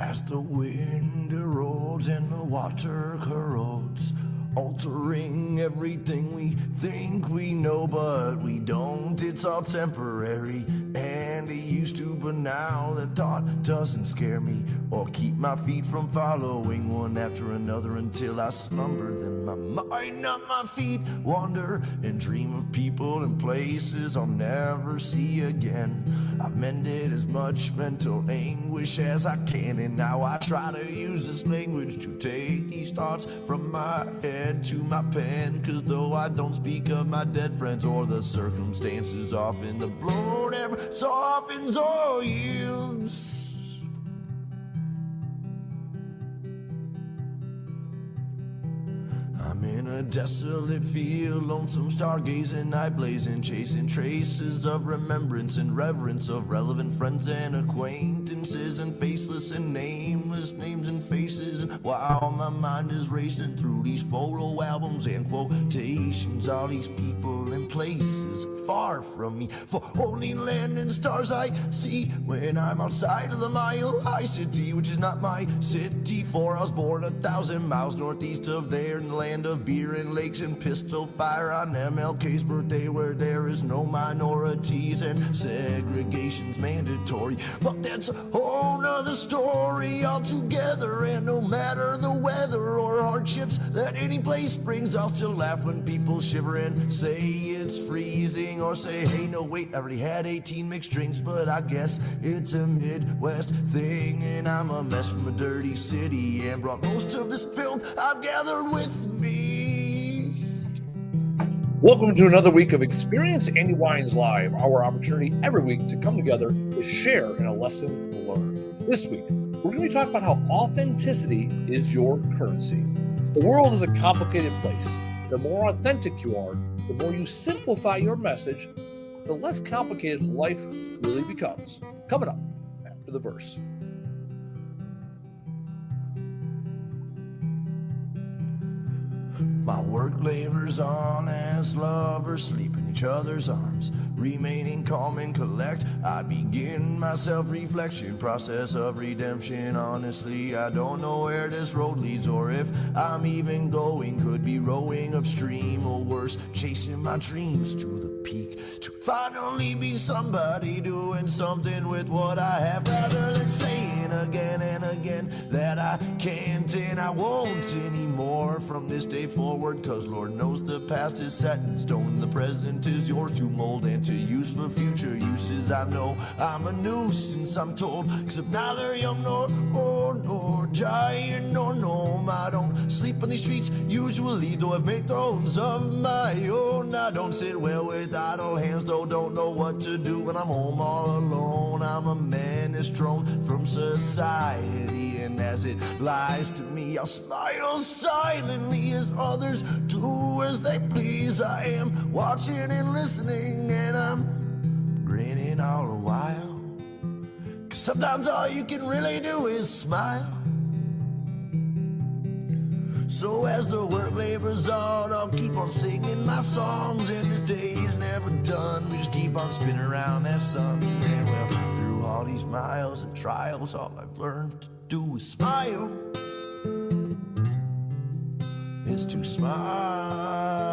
As the wind erodes and the water corrodes, altering everything we think we know, but we don't. It's all temporary, and it used to, but now the thought doesn't scare me or keep my feet from following one after another until I slumber. Then my mind, not my feet, wander and dream of people and places I'll never see again. I've mended as much mental anguish as I can, and now I try to use this language to take these thoughts from my head to my pen. Cause though I don't speak of my dead friends or the circumstances, often the blow never softens or yields. I'm in a desolate field, lonesome stargazing, night blazing, chasing traces of remembrance and reverence of relevant friends and acquaintances, and faceless and nameless names and faces. And while my mind is racing through these photo albums and quotations, all these people and places far from me, for only land and stars I see when I'm outside of the Mile High City, which is not my city, for I was born 1,000 miles northeast of there, in the land of beer and lakes and pistol fire on MLK's birthday, where there is no minorities and segregation's mandatory. But that's a whole nother story altogether, and no matter the weather or hardships that any place brings, I'll still laugh when people shiver and say it's freezing, or say, hey, no, wait, I already had 18 mixed drinks, but I guess it's a Midwest thing, and I'm a mess from a dirty city and brought most of this filth I've gathered with me. Welcome to another week of Experience Andy Weins Live, our opportunity every week to come together to share in a lesson learned. This week, we're going to be talking about how authenticity is your currency. The world is a complicated place. The more authentic you are, the more you simplify your message, the less complicated life really becomes. Coming up after the verse. My work labors on as lovers sleep in each other's arms, remaining calm and collect. I begin my self-reflection process of redemption. Honestly, I don't know where this road leads, or if I'm even going. Could be rowing upstream, or worse, chasing my dreams to the peak, to finally be somebody doing something with what I have, rather than saying again and again that I can't and I won't anymore from this day forward. Cause Lord knows the past is set in stone, the present is yours to mold and to use for future uses. I know I'm a nuisance, I'm told, except neither young nor giant nor gnome. I don't sleep on these streets usually, though I've made thrones of my own. I don't sit well with idle hands, though don't know what to do when I'm home all alone. I'm a menace thrown from society, and as it lies to me, I'll smile silently as others do as they please. I am watching and listening, and I'm grinning all the while, 'cause sometimes all you can really do is smile. So as the work labors on, I'll keep on singing my songs, and this day's never done. We just keep on spinning around that sun, and well, through all these miles and trials, all I've learned to do is smile. Is to smile.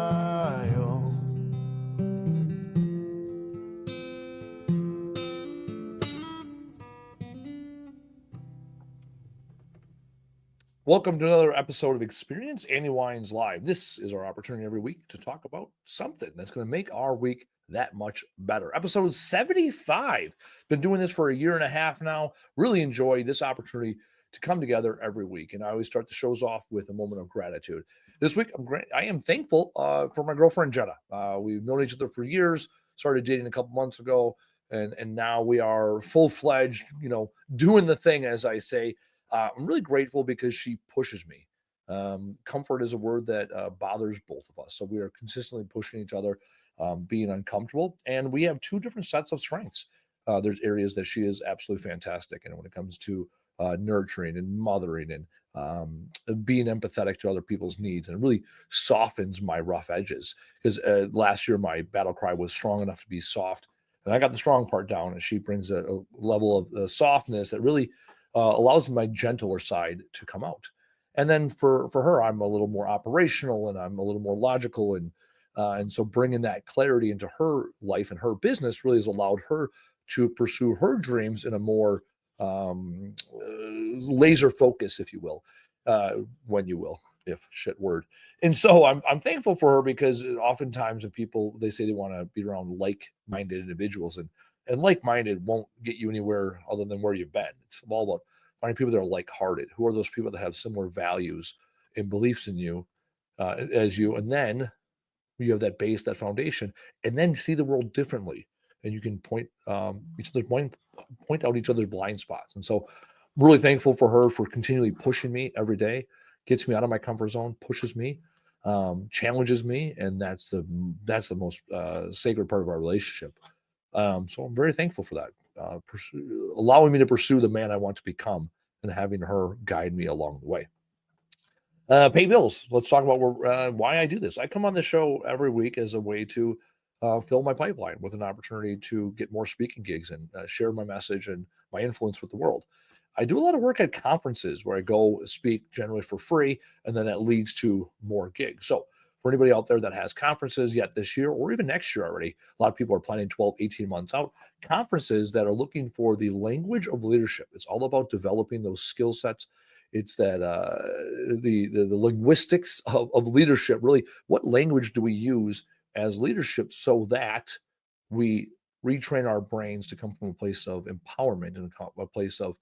Welcome to another episode of Experience Andy Weins Live. This is our opportunity every week to talk about something that's going to make our week that much better. Episode 75. Been doing this for a year and a half now. Really enjoy this opportunity to come together every week. And I always start the shows off with a moment of gratitude. This week, I am thankful for my girlfriend, Jenna. We've known each other for years, started dating a couple months ago, and now we are full-fledged, doing the thing, as I say. I'm really grateful because she pushes me. Comfort is a word that bothers both of us. So we are consistently pushing each other, being uncomfortable. And we have two different sets of strengths. There's areas that she is absolutely fantastic. And when it comes to nurturing and mothering and being empathetic to other people's needs, and it really softens my rough edges. Because last year, my battle cry was strong enough to be soft. And I got the strong part down, and she brings a level of softness that really allows my gentler side to come out. And then for her, I'm a little more operational and I'm a little more logical, and so bringing that clarity into her life and her business really has allowed her to pursue her dreams in a more laser focus, if you will, when you will, if shit word. And so I'm thankful for her, because oftentimes when people, they say they want to be around like-minded individuals, and like-minded won't get you anywhere other than where you've been. It's all about finding people that are like-hearted. Who are those people that have similar values and beliefs in you, as you, and then you have that base, that foundation, and then see the world differently. And you can point out each other's blind spots. And so, I'm really thankful for her for continually pushing me every day, gets me out of my comfort zone, pushes me, challenges me, and that's the most sacred part of our relationship. So I'm very thankful for that, allowing me to pursue the man I want to become, and having her guide me along the way. Pay bills. Let's talk about why I do this. I come on the show every week as a way to fill my pipeline with an opportunity to get more speaking gigs and share my message and my influence with the world. I do a lot of work at conferences where I go speak generally for free, and then that leads to more gigs. So for anybody out there that has conferences yet this year or even next year already, a lot of people are planning 12, 18 months out, conferences that are looking for the language of leadership. It's all about developing those skill sets. It's that the linguistics of leadership. Really, what language do we use as leadership so that we retrain our brains to come from a place of empowerment and a place of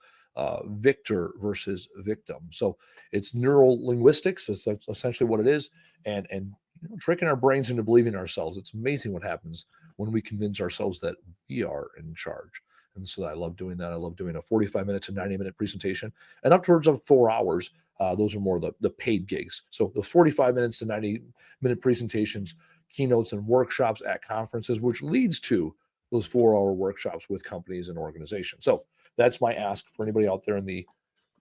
victor versus victim. So it's neural linguistics. That's essentially what it is, and tricking our brains into believing ourselves. It's amazing what happens when we convince ourselves that we are in charge. And so I love doing that. I love doing a 45-minute to 90-minute presentation, and upwards of 4 hours. Those are more the paid gigs. So the 45 minutes to 90-minute presentations, keynotes, and workshops at conferences, which leads to those 4-hour workshops with companies and organizations. So that's my ask for anybody out there in the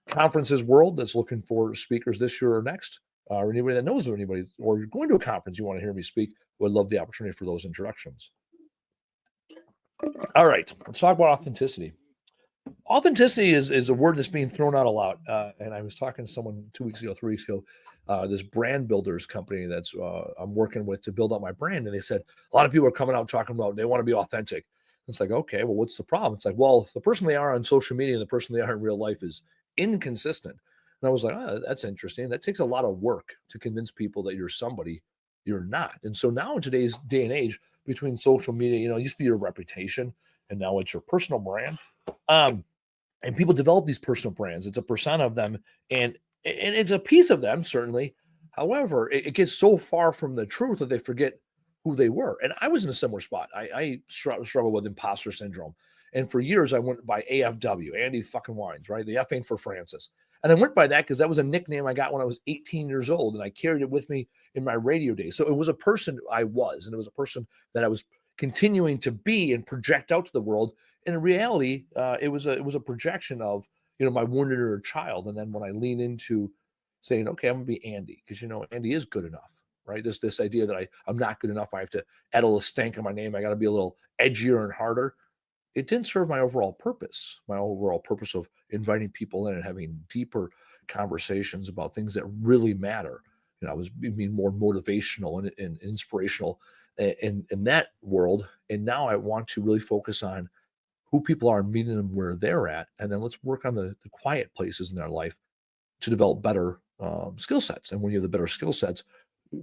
conferences world that's looking for speakers this year or next, or anybody that knows of anybody, or you're going to a conference, you want to hear me speak. Would love the opportunity for those introductions. All right, let's talk about authenticity. Authenticity is a word that's being thrown out a lot. And I was talking to someone 2 weeks ago, 3 weeks ago, this brand builders company that's I'm working with to build out my brand. And they said a lot of people are coming out talking about they want to be authentic. It's like, okay, well, what's the problem? It's like, well, the person they are on social media and the person they are in real life is inconsistent. And I was like, oh, that's interesting. That takes a lot of work to convince people that you're somebody you're not. And so now in today's day and age, between social media, it used to be your reputation, and now it's your personal brand. And people develop these personal brands. It's a persona of them, and it's a piece of them, certainly. However, it gets so far from the truth that they forget who they were. And I was in a similar spot. I struggle with imposter syndrome. And for years, I went by AFW, Andy fucking Weins, right? The F ain't for Francis. And I went by that because that was a nickname I got when I was 18 years old, and I carried it with me in my radio days. So it was a person I was, and it was a person that I was continuing to be and project out to the world. And in reality, it was a projection of my wounded inner child. And then when I lean into saying, okay, I'm gonna be Andy, because Andy is good enough, right? This idea that I'm not good enough. I have to add a little stank on my name. I got to be a little edgier and harder. It didn't serve my overall purpose. My overall purpose of inviting people in and having deeper conversations about things that really matter. I was being more motivational and inspirational in that world. And now I want to really focus on who people are, meeting them where they're at, and then let's work on the quiet places in their life to develop better skill sets. And when you have the better skill sets,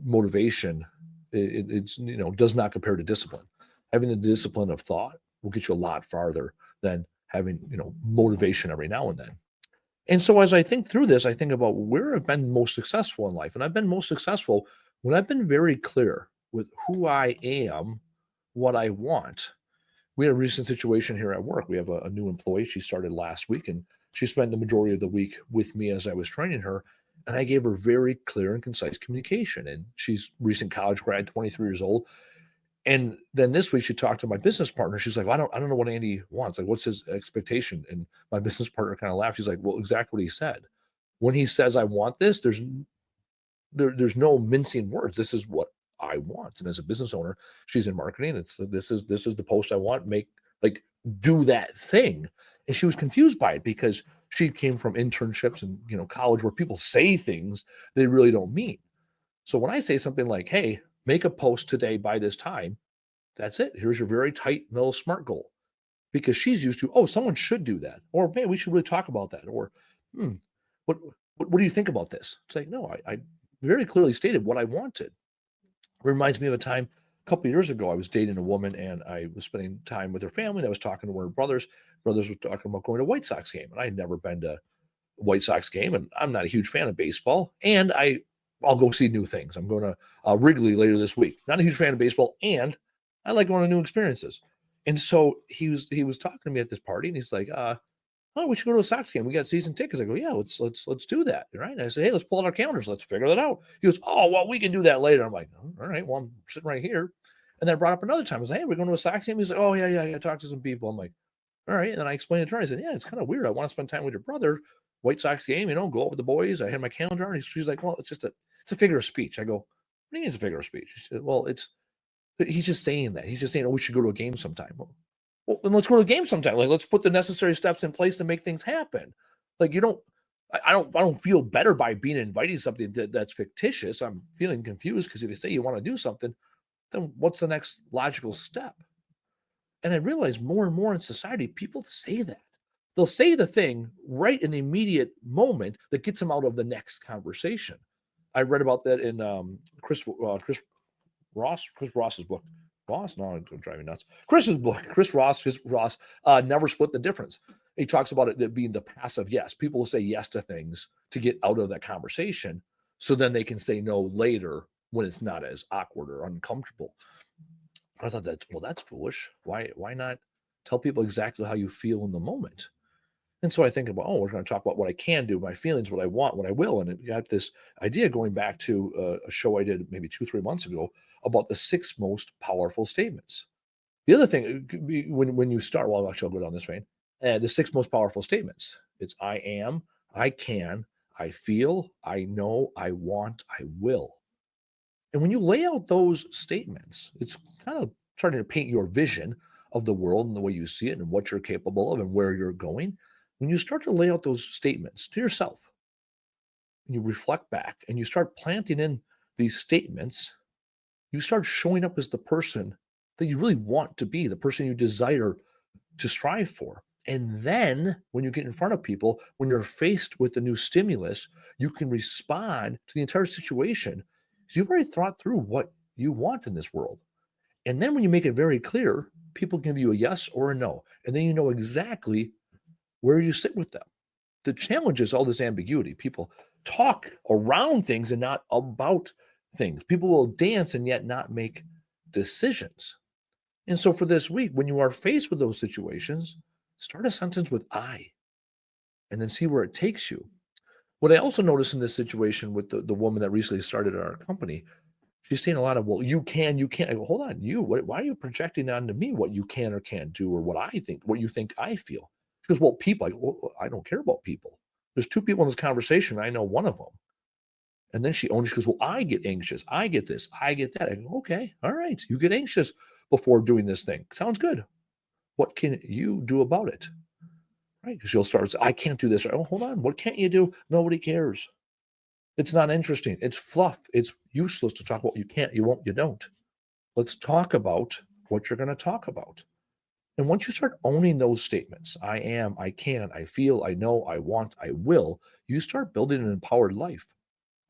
motivation it's does not compare to discipline. Having the discipline of thought will get you a lot farther than having motivation every now and then. And so as I think through this, I think about where I've been most successful in life, and I've been most successful when I've been very clear with who I am, what I want. We had a recent situation here at work. We have a new employee. She started last week, and she spent the majority of the week with me as I was training her. And I gave her very clear and concise communication. And she's recent college grad, 23 years old. And then this week she talked to my business partner. She's like, well, I don't know what Andy wants. Like, what's his expectation? And my business partner kind of laughed. She's like, well, exactly what he said. When he says, I want this, there's no mincing words. This is what I want. And as a business owner, she's in marketing. This is the post I want. Do that thing. And she was confused by it because she came from internships and college where people say things they really don't mean. So when I say something like, hey, make a post today by this time, that's it. Here's your very tight little SMART goal. Because she's used to, oh, someone should do that. Or, man, we should really talk about that. Or, hmm, what do you think about this? It's like, no, I very clearly stated what I wanted. It reminds me of a time a couple of years ago. I was dating a woman and I was spending time with her family. And I was talking to her brothers. Brothers were talking about going to a White Sox game. And I had never been to a White Sox game. And I'm not a huge fan of baseball. And I'll go see new things. I'm going to Wrigley later this week. Not a huge fan of baseball. And I like going to new experiences. And so he was talking to me at this party and he's like, oh, we should go to a Sox game. We got season tickets. I go, yeah, let's do that. Right. And I said, hey, let's pull out our calendars. Let's figure that out. He goes, oh, well, we can do that later. I'm like, oh, all right, well, I'm sitting right here. And then I brought up another time. I was like, hey, we're going to a Sox game. He's like, oh, yeah. I talked to some people. I'm like, all right. And then I explained it to her. I said, yeah, it's kind of weird. I want to spend time with your brother. White Sox game, go out with the boys. I had my calendar. And she's like, well, it's a figure of speech. I go, what do you mean it's a figure of speech? She said, well, he's just saying that. He's just saying, oh, we should go to a game sometime. Well, then let's go to a game sometime. Like, let's put the necessary steps in place to make things happen. Like, I don't feel better by being invited to something that's fictitious. I'm feeling confused because if you say you want to do something, then what's the next logical step? And I realize more and more in society, people say that. They'll say the thing right in the immediate moment that gets them out of the next conversation. I read about that in Chris Ross's book. Ross? No, I'm driving nuts. Chris's book. Chris Ross Never Split the Difference. He talks about it being the passive yes. People will say yes to things to get out of that conversation so then they can say no later when it's not as awkward or uncomfortable. I thought that's foolish. Why not tell people exactly how you feel in the moment? And so I think about, we're going to talk about what I can do, my feelings, what I want, what I will. And it got this idea going back to a show I did maybe 2-3 months ago about the 6 most powerful statements. The other thing, when you start, well, actually, I'll go down this vein. The 6 most powerful statements. It's I am, I can, I feel, I know, I want, I will. And when you lay out those statements, it's kind of starting to paint your vision of the world and the way you see it and what you're capable of and where you're going. When you start to lay out those statements to yourself, and you reflect back and you start planting in these statements, you start showing up as the person that you really want to be, the person you desire to strive for. And then when you get in front of people, when you're faced with a new stimulus, you can respond to the entire situation. So you've already thought through what you want in this world. And then when you make it very clear, people give you a yes or a no. And then you know exactly where you sit with them. The challenge is all this ambiguity. People talk around things and not about things. People will dance and yet not make decisions. And so for this week, when you are faced with those situations, start a sentence with I and then see where it takes you. What I also noticed in this situation with the woman that recently started our company, she's saying a lot of, well, you can. I go, hold on, why are you projecting onto me what you can or can't do or what I think, what you think I feel? She goes, well, people. I go, well, I don't care about people. There's 2 people in this conversation. I know one of them. And then she goes, well, I get anxious. I get this. I get that. I go, okay, all right. You get anxious before doing this thing. Sounds good. What can you do about it? Right? Because you'll start, I can't do this. Oh, hold on. What can't you do? Nobody cares. It's not interesting. It's fluff. It's useless to talk about you can't, you won't, you don't. Let's talk about what you're going to talk about. And once you start owning those statements, I am, I can, I feel, I know, I want, I will, you start building an empowered life.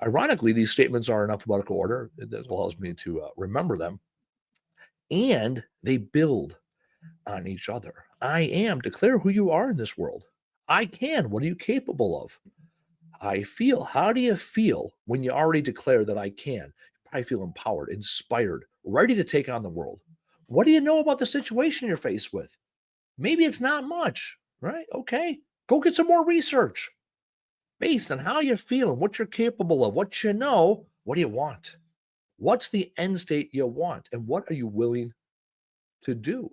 Ironically, these statements are in alphabetical order. That allows me to remember them. And they build on each other. I am, declare who you are in this world. I can, what are you capable of? I feel, how do you feel when you already declare that I can? I feel empowered, inspired, ready to take on the world. What do you know about the situation you're faced with? Maybe it's not much, right? Okay, go get some more research. Based on how you're feeling, what you're capable of, what you know, what do you want? What's the end state you want? And what are you willing to do?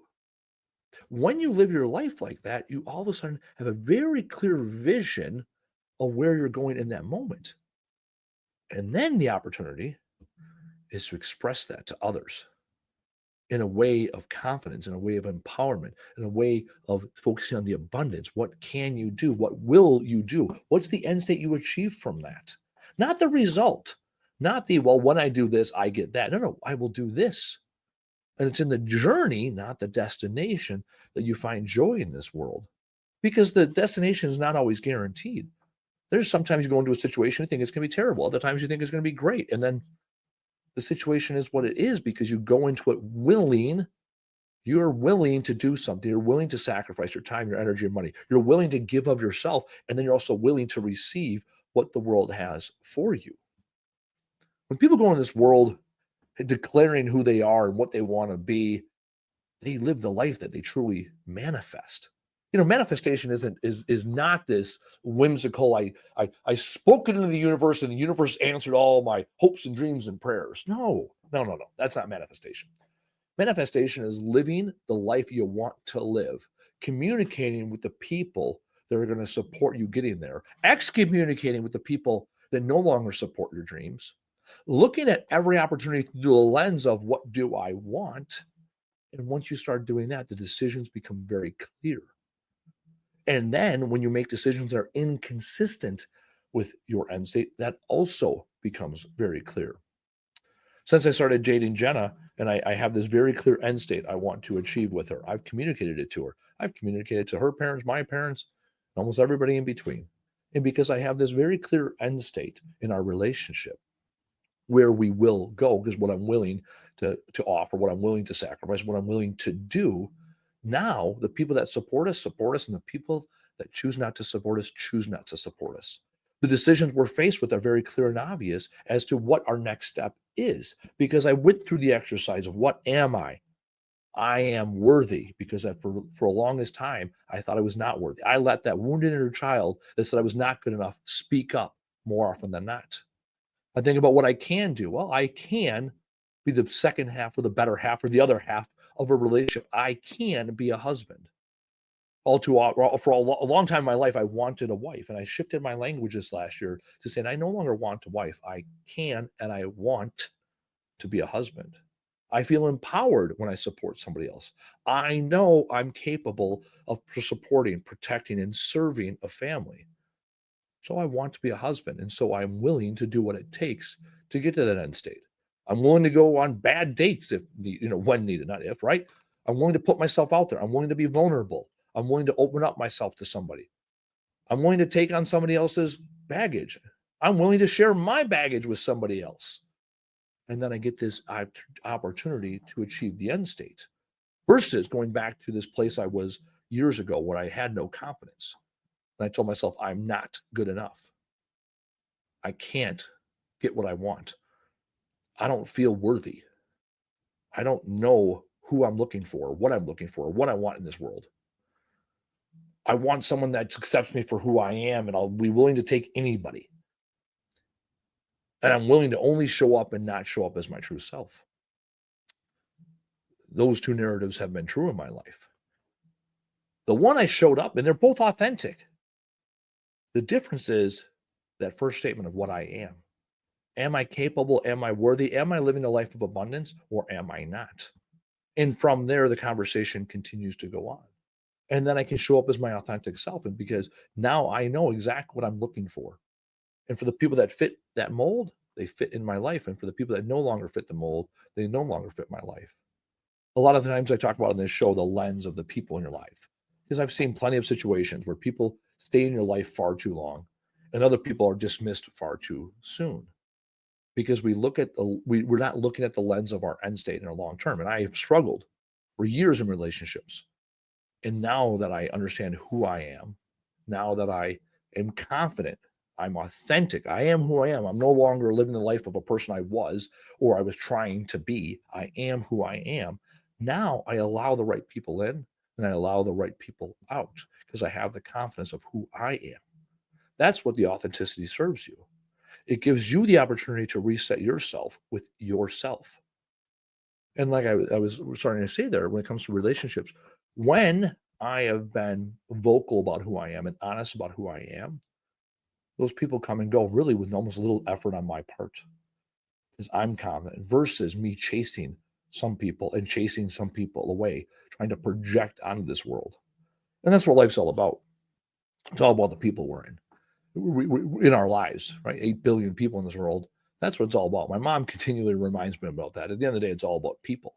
When you live your life like that, you all of a sudden have a very clear vision of where you're going in that moment. And then the opportunity is to express that to others in a way of confidence, in a way of empowerment, in a way of focusing on the abundance. What can you do? What will you do? What's the end state you achieve from that? Not the result, not the, well, when I do this, I get that. No, no, I will do this. And it's in the journey, not the destination, that you find joy in this world, because the destination is not always guaranteed. There's sometimes you go into a situation, you think it's going to be terrible. Other times you think it's going to be great. And then the situation is what it is because you go into it willing. You're willing to do something. You're willing to sacrifice your time, your energy, your money. You're willing to give of yourself. And then you're also willing to receive what the world has for you. When people go in this world declaring who they are and what they want to be, they live the life that they truly manifest. Manifestation is not this whimsical, I spoke it into the universe and the universe answered all my hopes and dreams and prayers. No. That's not manifestation. Manifestation is living the life you want to live, communicating with the people that are going to support you getting there, excommunicating with the people that no longer support your dreams, looking at every opportunity through the lens of what do I want? And once you start doing that, the decisions become very clear. And then when you make decisions that are inconsistent with your end state, that also becomes very clear. Since I started dating Jenna, and I have this very clear end state I want to achieve with her, I've communicated it to her. I've communicated to her parents, my parents, almost everybody in between. And because I have this very clear end state in our relationship, where we will go, because what I'm willing to offer, what I'm willing to sacrifice, what I'm willing to do, now the people that support us, and the people that choose not to support us, choose not to support us. The decisions we're faced with are very clear and obvious as to what our next step is, because I went through the exercise of what am I? I am worthy, because for the longest time, I thought I was not worthy. I let that wounded inner child that said I was not good enough speak up more often than not. I think about what I can do. Well, I can be the second half or the better half or the other half of a relationship. I can be a husband. For a long time in my life, I wanted a wife, and I shifted my language this last year to saying I no longer want a wife. I can and I want to be a husband. I feel empowered when I support somebody else. I know I'm capable of supporting, protecting, and serving a family. So I want to be a husband. And so I'm willing to do what it takes to get to that end state. I'm willing to go on bad dates when needed, not if, right? I'm willing to put myself out there. I'm willing to be vulnerable. I'm willing to open up myself to somebody. I'm willing to take on somebody else's baggage. I'm willing to share my baggage with somebody else. And then I get this opportunity to achieve the end state versus going back to this place I was years ago where I had no confidence. And I told myself, I'm not good enough. I can't get what I want. I don't feel worthy. I don't know who I'm looking for, what I'm looking for, what I want in this world. I want someone that accepts me for who I am, and I'll be willing to take anybody. And I'm willing to only show up and not show up as my true self. Those two narratives have been true in my life. The one I showed up, and they're both authentic. The difference is that first statement of what I am. Am I capable? Am I worthy? Am I living a life of abundance, or am I not? And from there, the conversation continues to go on. And then I can show up as my authentic self. And because now I know exactly what I'm looking for. And for the people that fit that mold, they fit in my life. And for the people that no longer fit the mold, they no longer fit my life. A lot of the times I talk about in this show the lens of the people in your life, because I've seen plenty of situations where people stay in your life far too long and other people are dismissed far too soon, because we're not looking at the lens of our end state in our long term. And I have struggled for years in relationships. And now that I understand who I am, now that I am confident, I'm authentic, I am who I am. I'm no longer living the life of a person I was or I was trying to be. I am who I am. Now I allow the right people in and I allow the right people out because I have the confidence of who I am. That's what the authenticity serves you. It gives you the opportunity to reset yourself with yourself. And like I was starting to say there, when it comes to relationships, when I have been vocal about who I am and honest about who I am, those people come and go really with almost a little effort on my part because I'm confident versus me chasing some people and chasing some people away, trying to project onto this world. And that's what life's all about. It's all about the people we're in. We in our lives, right? 8 billion people in this world. That's what it's all about. My mom continually reminds me about that. At the end of the day, it's all about people.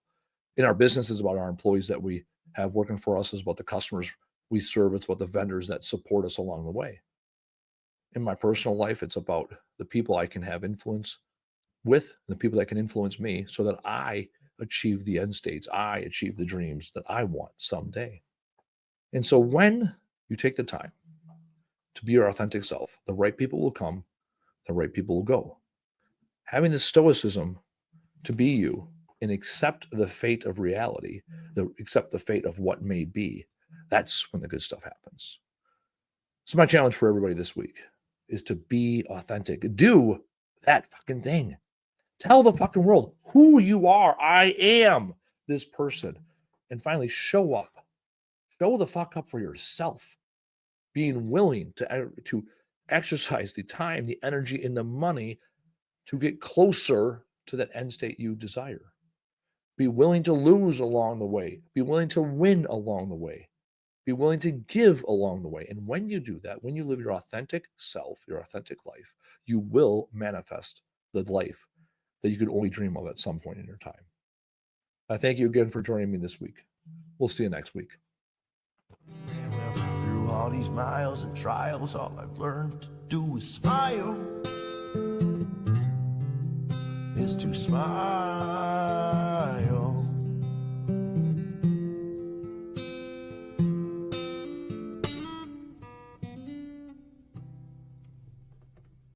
In our business, it's about our employees that we have working for us. It's about the customers we serve. It's about the vendors that support us along the way. In my personal life, it's about the people I can have influence with, the people that can influence me so that I achieve the end states. I achieve the dreams that I want someday. And so when you take the time to be your authentic self, the right people will come, the right people will go. Having the stoicism to be you and accept the fate of reality, accept the fate of what may be, that's when the good stuff happens. So my challenge for everybody this week is to be authentic. Do that fucking thing. Tell the fucking world who you are. I am this person. And finally, show up. Show the fuck up for yourself. Being willing to exercise the time, the energy, and the money to get closer to that end state you desire. Be willing to lose along the way. Be willing to win along the way. Be willing to give along the way. And when you do that, when you live your authentic self, your authentic life, you will manifest the life that you could only dream of at some point in your time. I thank you again for joining me this week. We'll see you next week. Through all these miles and trials, all I've learned to do is smile. Is to smile.